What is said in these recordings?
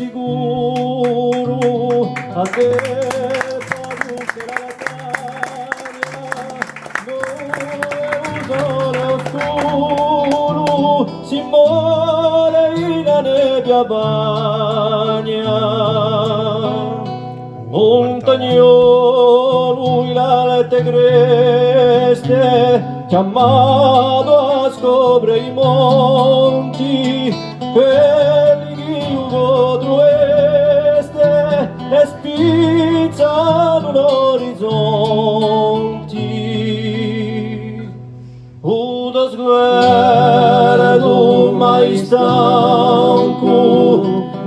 sicuro a te parruccherà la taglia non oscuro si muore in nebbia bagna montagnolo in alte creste chiamato a scoprire i monti quelli che godrueste e spizzano l'orizzonti uno sguardo mai stanco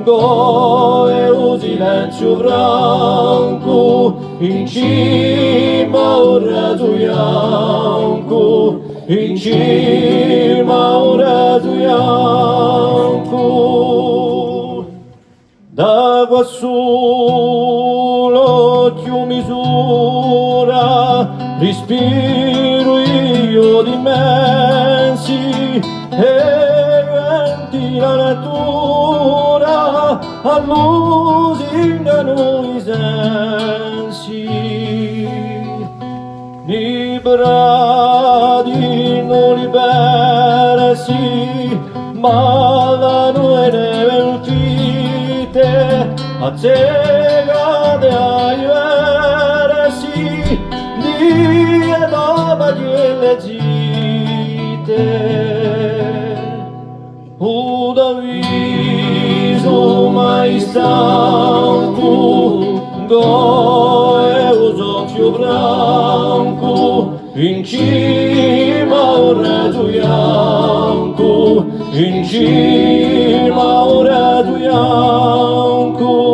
goe un silenzio franco in cima un raso bianco in cima un raso bianco da quassù l'occhio misura respiro io d'immensi e venti la natura allusingano i sensi liberati non liberasi ma la nuove uscite azzecate ai versi di dopo le gite da viso mai stanco goe usocchio branco in cima un raso bianco in cima un raso bianco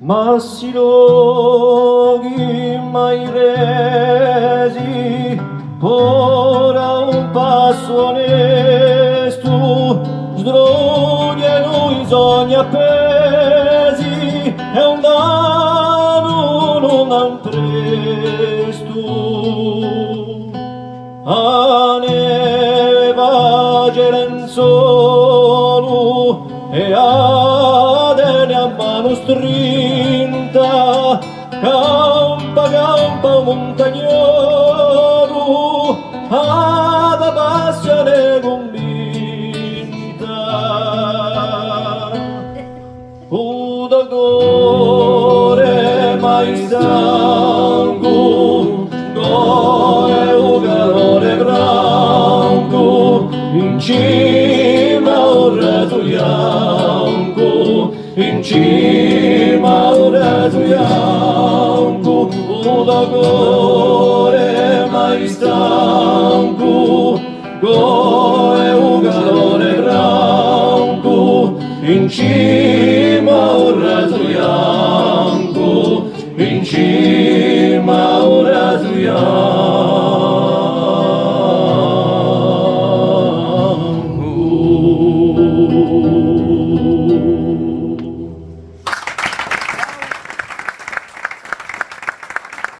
ma si loghi mai resi ora un passo onesto sdrugliano i sogni appesi e un danno non han presto a neve vage lenzuolo e adene a mano strinta campa campa montagnolo ad passione convinta da gore mai stanco gore un calore branco in cima un raso bianco in cima un raso bianco da gore mai stanco goe un calore branco in cima